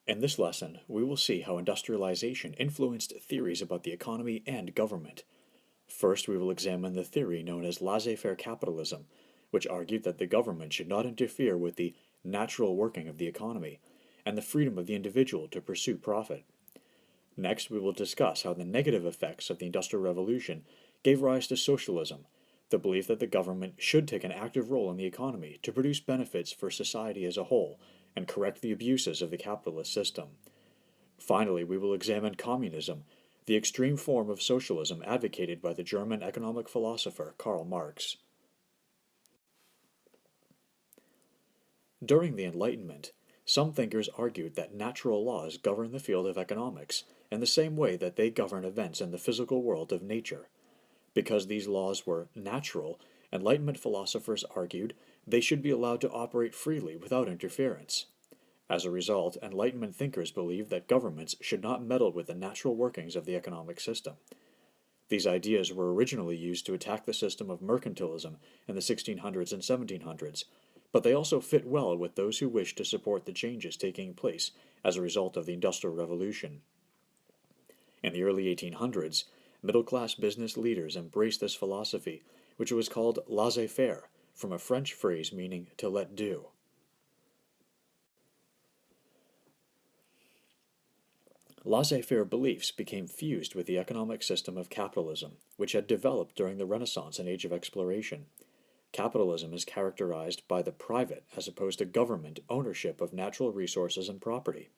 In this lesson, we will see how industrialization influenced theories about the economy and government. First, we will examine the theory known as laissez-faire capitalism, which argued that the government should not interfere with the natural working of the economy and the freedom of the individual to pursue profit. Next, we will discuss how the negative effects of the Industrial Revolution gave rise to socialism, the belief that the government should take an active role in the economy to produce benefits for society as a whole and correct the abuses of the capitalist system. Finally, we will examine communism, the extreme form of socialism advocated by the German economic philosopher Karl Marx. During the Enlightenment, some thinkers argued that natural laws govern the field of economics in the same way that they govern events in the physical world of nature. Because these laws were natural, Enlightenment philosophers argued they should be allowed to operate freely without interference. As a result, Enlightenment thinkers believed that governments should not meddle with the natural workings of the economic system. These ideas were originally used to attack the system of mercantilism in the 1600s and 1700s, but they also fit well with those who wished to support the changes taking place as a result of the Industrial Revolution. In the early 1800s, middle-class business leaders embraced this philosophy, which was called laissez-faire, from a French phrase meaning to let do. Laissez-faire beliefs became fused with the economic system of capitalism, which had developed during the Renaissance and Age of Exploration. Capitalism is characterized by the private, as opposed to government, ownership of natural resources and property.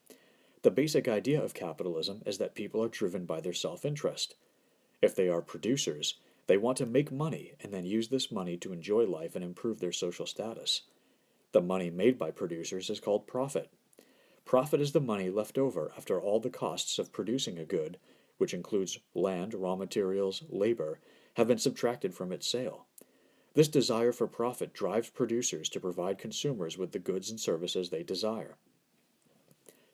The basic idea of capitalism is that people are driven by their self-interest. If they are producers, they want to make money and then use this money to enjoy life and improve their social status. The money made by producers is called profit. Profit is the money left over after all the costs of producing a good, which includes land, raw materials, labor, have been subtracted from its sale. This desire for profit drives producers to provide consumers with the goods and services they desire.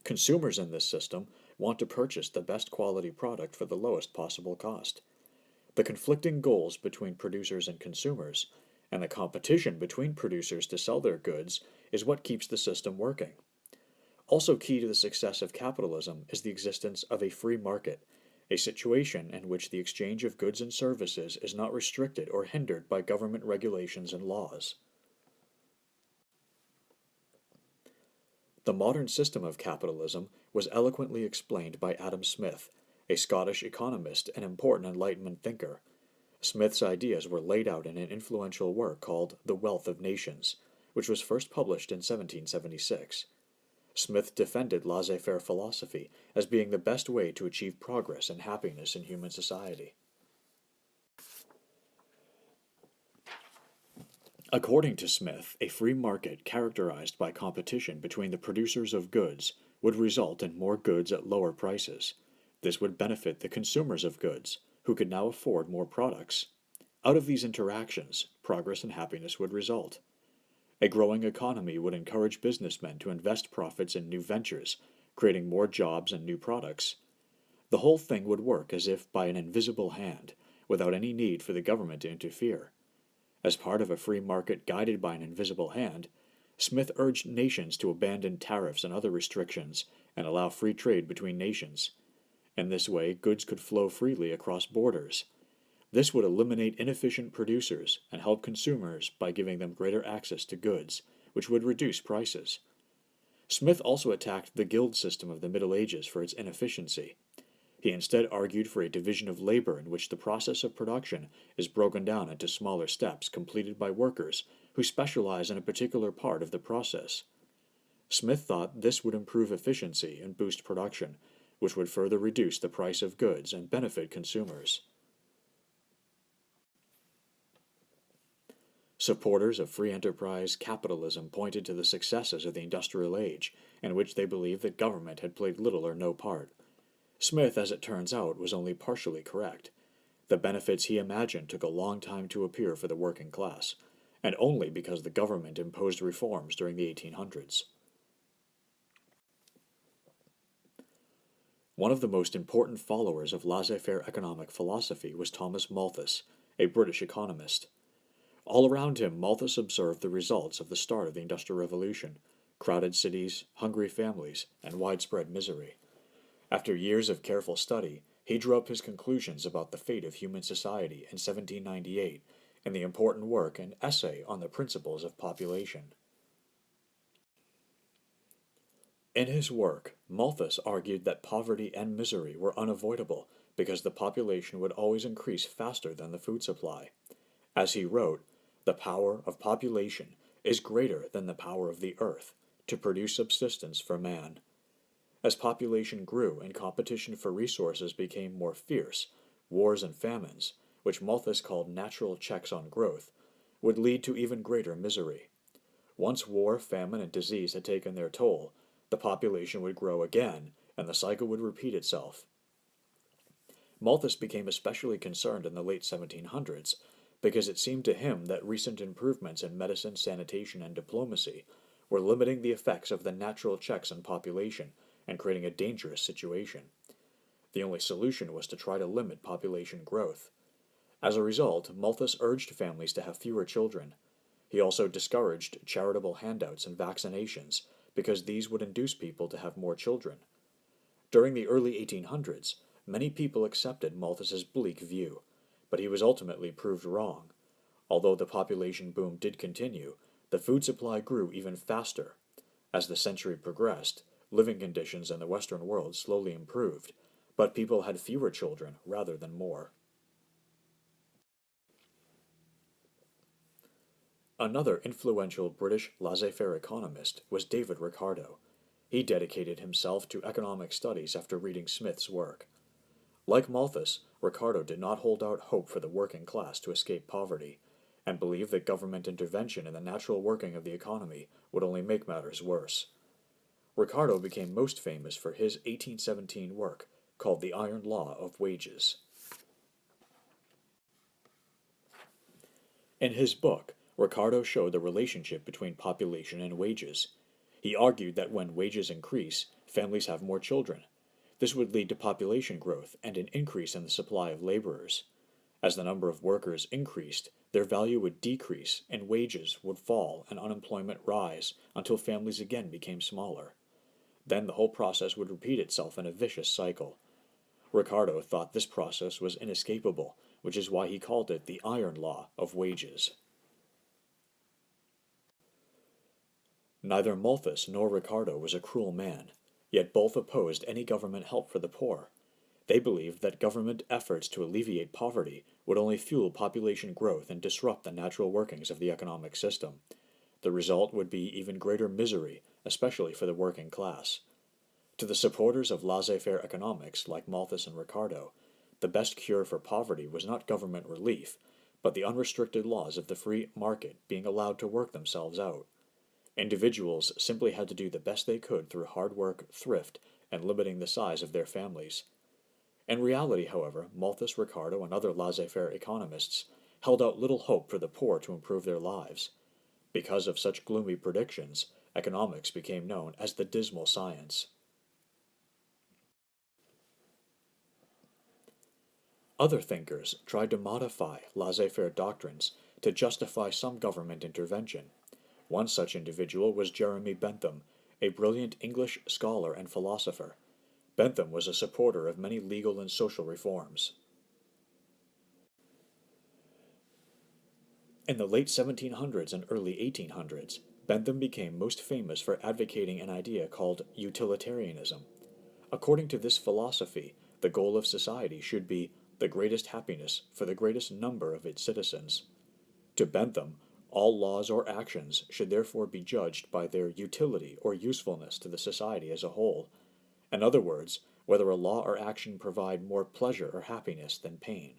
Consumers in this system want to purchase the best quality product for the lowest possible cost. The conflicting goals between producers and consumers, and the competition between producers to sell their goods, is what keeps the system working. Also key to the success of capitalism is the existence of a free market, a situation in which the exchange of goods and services is not restricted or hindered by government regulations and laws. The modern system of capitalism was eloquently explained by Adam Smith, a Scottish economist and important Enlightenment thinker. Smith's ideas were laid out in an influential work called The Wealth of Nations, which was first published in 1776. Smith defended laissez-faire philosophy as being the best way to achieve progress and happiness in human society. According to Smith, a free market characterized by competition between the producers of goods would result in more goods at lower prices. This would benefit the consumers of goods, who could now afford more products. Out of these interactions, progress and happiness would result. A growing economy would encourage businessmen to invest profits in new ventures, creating more jobs and new products. The whole thing would work as if by an invisible hand, without any need for the government to interfere. As part of a free market guided by an invisible hand, Smith urged nations to abandon tariffs and other restrictions and allow free trade between nations. In this way, goods could flow freely across borders. This would eliminate inefficient producers and help consumers by giving them greater access to goods, which would reduce prices. Smith also attacked the guild system of the Middle Ages for its inefficiency. He instead argued for a division of labor in which the process of production is broken down into smaller steps completed by workers who specialize in a particular part of the process. Smith thought this would improve efficiency and boost production, which would further reduce the price of goods and benefit consumers. Supporters of free enterprise capitalism pointed to the successes of the industrial age, in which they believed that government had played little or no part. Smith, as it turns out, was only partially correct. The benefits he imagined took a long time to appear for the working class, and only because the government imposed reforms during the 1800s. One of the most important followers of laissez-faire economic philosophy was Thomas Malthus, a British economist. All around him, Malthus observed the results of the start of the Industrial Revolution, crowded cities, hungry families, and widespread misery. After years of careful study, he drew up his conclusions about the fate of human society in 1798 in the important work and essay on the principles of population. In his work, Malthus argued that poverty and misery were unavoidable because the population would always increase faster than the food supply. As he wrote, the power of population is greater than the power of the earth to produce subsistence for man. As population grew and competition for resources became more fierce, wars and famines, which Malthus called natural checks on growth, would lead to even greater misery. Once war, famine, and disease had taken their toll, the population would grow again, and the cycle would repeat itself. Malthus became especially concerned in the late 1700s because it seemed to him that recent improvements in medicine, sanitation, and diplomacy were limiting the effects of the natural checks on population and creating a dangerous situation. The only solution was to try to limit population growth. As a result, Malthus urged families to have fewer children. He also discouraged charitable handouts and vaccinations because these would induce people to have more children. During the early 1800s, many people accepted Malthus's bleak view, but he was ultimately proved wrong. Although the population boom did continue, the food supply grew even faster. As the century progressed, living conditions in the Western world slowly improved, but people had fewer children rather than more. Another influential British laissez-faire economist was David Ricardo. He dedicated himself to economic studies after reading Smith's work. Like Malthus, Ricardo did not hold out hope for the working class to escape poverty, and believed that government intervention in the natural working of the economy would only make matters worse. Ricardo became most famous for his 1817 work called The Iron Law of Wages. In his book, Ricardo showed the relationship between population and wages. He argued that when wages increase, families have more children. This would lead to population growth and an increase in the supply of laborers. As the number of workers increased, their value would decrease and wages would fall and unemployment rise until families again became smaller. Then the whole process would repeat itself in a vicious cycle. Ricardo thought this process was inescapable, which is why he called it the Iron Law of Wages. Neither Malthus nor Ricardo was a cruel man, yet both opposed any government help for the poor. They believed that government efforts to alleviate poverty would only fuel population growth and disrupt the natural workings of the economic system. The result would be even greater misery, especially for the working class. To the supporters of laissez-faire economics, like Malthus and Ricardo, the best cure for poverty was not government relief, but the unrestricted laws of the free market being allowed to work themselves out. Individuals simply had to do the best they could through hard work, thrift, and limiting the size of their families. In reality, however, Malthus, Ricardo, and other laissez-faire economists held out little hope for the poor to improve their lives. Because of such gloomy predictions, economics became known as the dismal science. Other thinkers tried to modify laissez-faire doctrines to justify some government intervention. One such individual was Jeremy Bentham, a brilliant English scholar and philosopher. Bentham was a supporter of many legal and social reforms. In the late 1700s and early 1800s, Bentham became most famous for advocating an idea called utilitarianism. According to this philosophy, the goal of society should be the greatest happiness for the greatest number of its citizens. To Bentham, all laws or actions should therefore be judged by their utility or usefulness to the society as a whole. In other words, whether a law or action provide more pleasure or happiness than pain.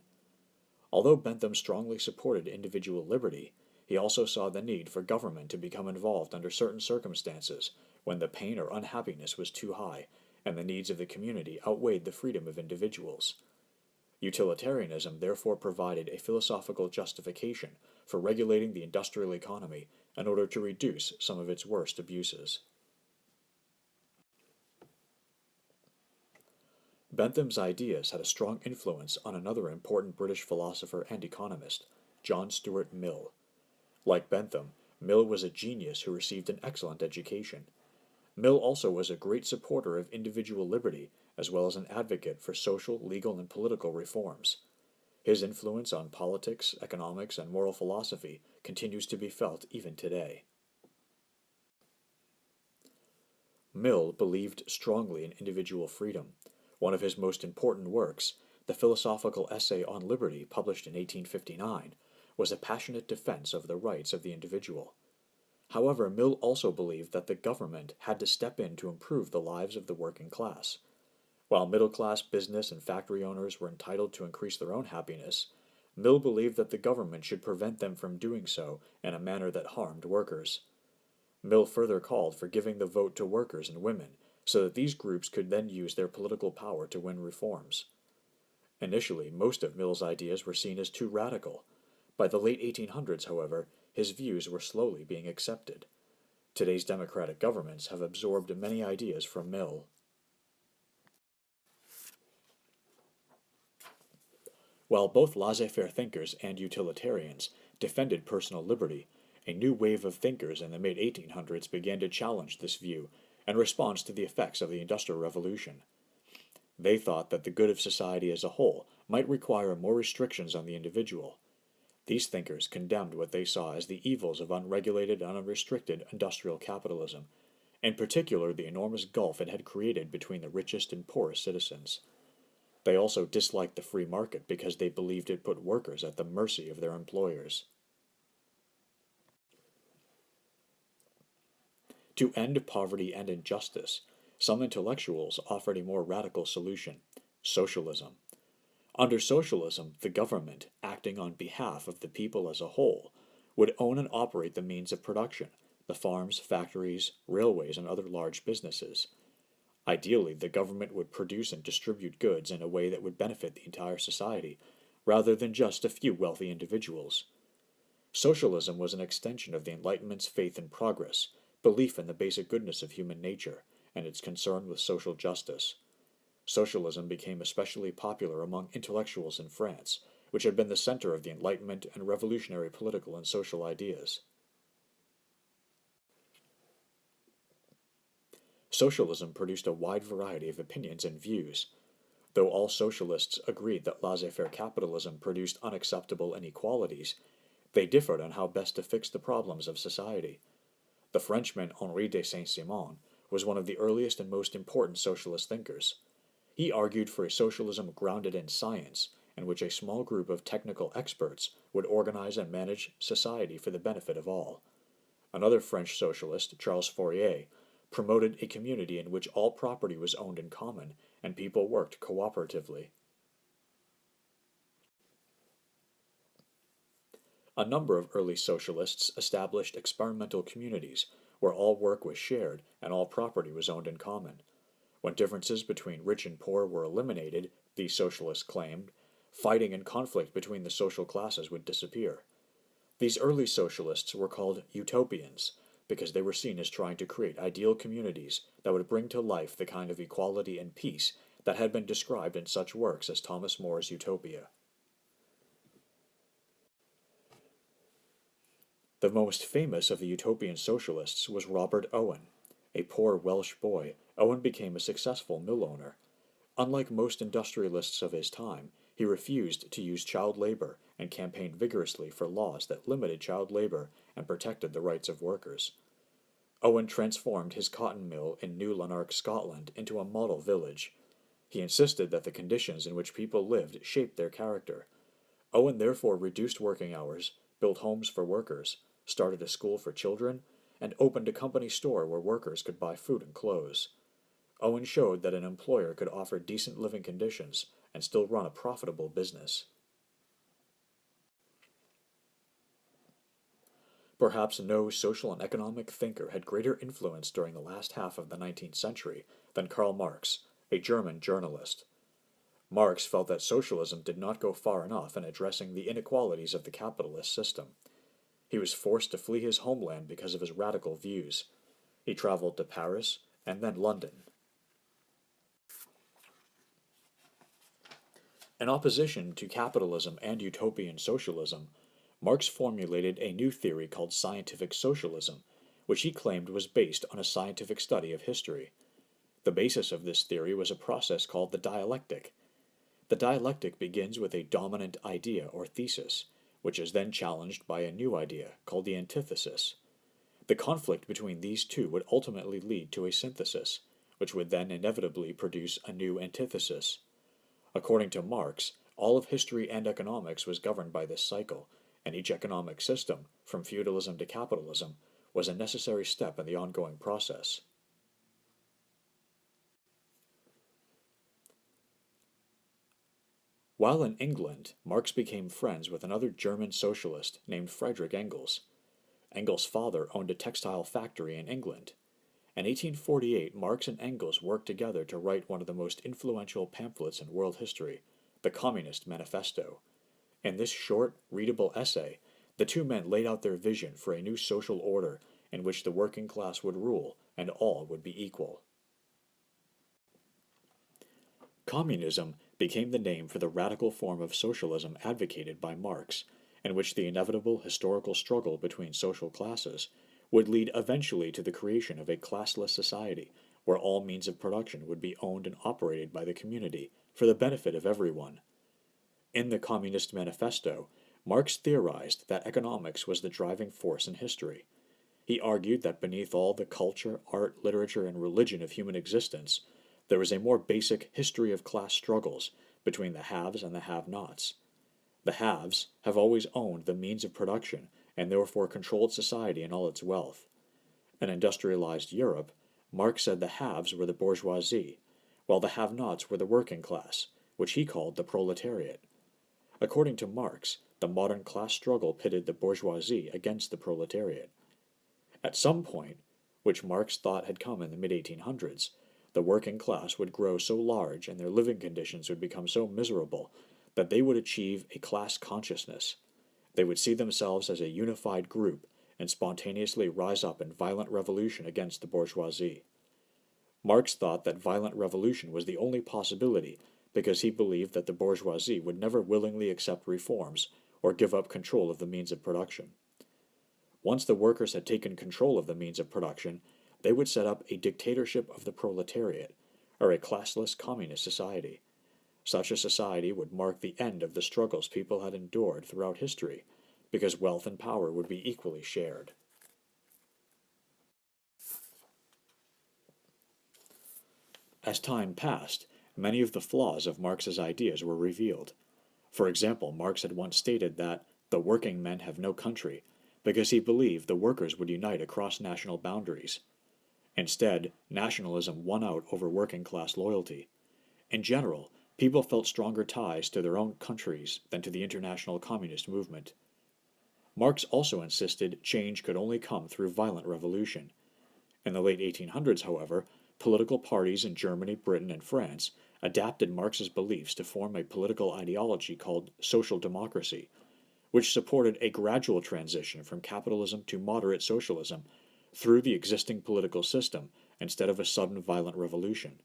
Although Bentham strongly supported individual liberty, he also saw the need for government to become involved under certain circumstances when the pain or unhappiness was too high and the needs of the community outweighed the freedom of individuals. Utilitarianism therefore provided a philosophical justification for regulating the industrial economy in order to reduce some of its worst abuses. Bentham's ideas had a strong influence on another important British philosopher and economist, John Stuart Mill. Like Bentham, Mill was a genius who received an excellent education. Mill also was a great supporter of individual liberty, as well as an advocate for social, legal, and political reforms. His influence on politics, economics, and moral philosophy continues to be felt even today. Mill believed strongly in individual freedom. One of his most important works, the philosophical essay on liberty, published in 1859, was a passionate defense of the rights of the individual. However, Mill also believed that the government had to step in to improve the lives of the working class. While middle-class business and factory owners were entitled to increase their own happiness, Mill believed that the government should prevent them from doing so in a manner that harmed workers. Mill further called for giving the vote to workers and women, so that these groups could then use their political power to win reforms. Initially, most of Mill's ideas were seen as too radical. By the late 1800s, however, his views were slowly being accepted. Today's democratic governments have absorbed many ideas from Mill. While both laissez-faire thinkers and utilitarians defended personal liberty, a new wave of thinkers in the mid-1800s began to challenge this view in response to the effects of the Industrial Revolution. They thought that the good of society as a whole might require more restrictions on the individual. These thinkers condemned what they saw as the evils of unregulated and unrestricted industrial capitalism, in particular the enormous gulf it had created between the richest and poorest citizens. They also disliked the free market because they believed it put workers at the mercy of their employers. To end poverty and injustice, some intellectuals offered a more radical solution: socialism. Under socialism, the government, acting on behalf of the people as a whole, would own and operate the means of production, the farms, factories, railways, and other large businesses. Ideally, the government would produce and distribute goods in a way that would benefit the entire society, rather than just a few wealthy individuals. Socialism was an extension of the Enlightenment's faith in progress, belief in the basic goodness of human nature, and its concern with social justice. Socialism became especially popular among intellectuals in France, which had been the center of the Enlightenment and revolutionary political and social ideas. Socialism produced a wide variety of opinions and views. Though all socialists agreed that laissez-faire capitalism produced unacceptable inequalities, they differed on how best to fix the problems of society. The Frenchman Henri de Saint-Simon was one of the earliest and most important socialist thinkers. He argued for a socialism grounded in science, in which a small group of technical experts would organize and manage society for the benefit of all. Another French socialist, Charles Fourier, promoted a community in which all property was owned in common and people worked cooperatively. A number of early socialists established experimental communities where all work was shared and all property was owned in common. When differences between rich and poor were eliminated, these socialists claimed, fighting and conflict between the social classes would disappear. These early socialists were called utopians because they were seen as trying to create ideal communities that would bring to life the kind of equality and peace that had been described in such works as Thomas More's Utopia. The most famous of the utopian socialists was Robert Owen. A poor Welsh boy, Owen became a successful mill owner. Unlike most industrialists of his time, he refused to use child labor and campaigned vigorously for laws that limited child labor and protected the rights of workers. Owen transformed his cotton mill in New Lanark, Scotland, into a model village. He insisted that the conditions in which people lived shaped their character. Owen therefore reduced working hours, built homes for workers, started a school for children, and opened a company store where workers could buy food and clothes. Owen showed that an employer could offer decent living conditions and still run a profitable business. Perhaps no social and economic thinker had greater influence during the last half of the 19th century than Karl Marx, a German journalist. Marx felt that socialism did not go far enough in addressing the inequalities of the capitalist system. He was forced to flee his homeland because of his radical views. He traveled to Paris and then London. In opposition to capitalism and utopian socialism, Marx formulated a new theory called scientific socialism, which he claimed was based on a scientific study of history. The basis of this theory was a process called the dialectic. The dialectic begins with a dominant idea or thesis, which is then challenged by a new idea called the antithesis. The conflict between these two would ultimately lead to a synthesis, which would then inevitably produce a new antithesis. According to Marx, all of history and economics was governed by this cycle, and each economic system, from feudalism to capitalism, was a necessary step in the ongoing process. While in England, Marx became friends with another German socialist named Friedrich Engels. Engels' father owned a textile factory in England. In 1848, Marx and Engels worked together to write one of the most influential pamphlets in world history, the Communist Manifesto. In this short, readable essay, the two men laid out their vision for a new social order in which the working class would rule and all would be equal. Communism became the name for the radical form of socialism advocated by Marx, in which the inevitable historical struggle between social classes would lead eventually to the creation of a classless society where all means of production would be owned and operated by the community for the benefit of everyone. In the Communist Manifesto, Marx theorized that economics was the driving force in history. He argued that beneath all the culture, art, literature, and religion of human existence, there was a more basic history of class struggles between the haves and the have-nots. The haves have always owned the means of production and therefore controlled society and all its wealth. In industrialized Europe, Marx said the haves were the bourgeoisie, while the have-nots were the working class, which he called the proletariat. According to Marx, the modern class struggle pitted the bourgeoisie against the proletariat. At some point, which Marx thought had come in the mid-1800s, the working class would grow so large and their living conditions would become so miserable that they would achieve a class consciousness. They would see themselves as a unified group and spontaneously rise up in violent revolution against the bourgeoisie. Marx thought that violent revolution was the only possibility because he believed that the bourgeoisie would never willingly accept reforms or give up control of the means of production. Once the workers had taken control of the means of production, they would set up a dictatorship of the proletariat, or a classless communist society. Such a society would mark the end of the struggles people had endured throughout history, because wealth and power would be equally shared. As time passed, many of the flaws of Marx's ideas were revealed. For example, Marx had once stated that the working men have no country, because he believed the workers would unite across national boundaries. Instead, nationalism won out over working class loyalty. In general, people felt stronger ties to their own countries than to the international communist movement. Marx also insisted change could only come through violent revolution. In the late 1800s, however, political parties in Germany, Britain, and France adapted Marx's beliefs to form a political ideology called social democracy, which supported a gradual transition from capitalism to moderate socialism through the existing political system instead of a sudden violent revolution.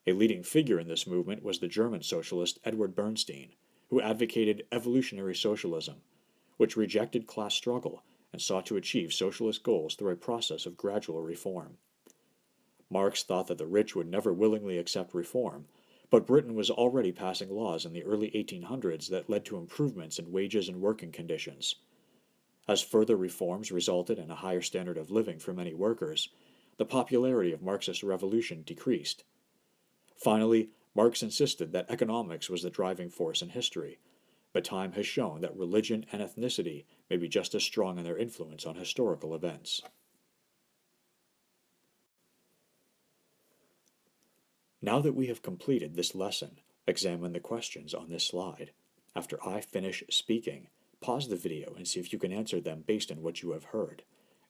A leading figure in this movement was the German socialist Edward Bernstein, who advocated evolutionary socialism, which rejected class struggle and sought to achieve socialist goals through a process of gradual reform. Marx thought that the rich would never willingly accept reform, but Britain was already passing laws in the early 1800s that led to improvements in wages and working conditions. As further reforms resulted in a higher standard of living for many workers, the popularity of Marxist revolution decreased. Finally, Marx insisted that economics was the driving force in history, but time has shown that religion and ethnicity may be just as strong in their influence on historical events. Now that we have completed this lesson, examine the questions on this slide. After I finish speaking, pause the video and see if you can answer them based on what you have heard.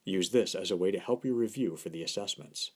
Use this as a way to help you review for the assessments.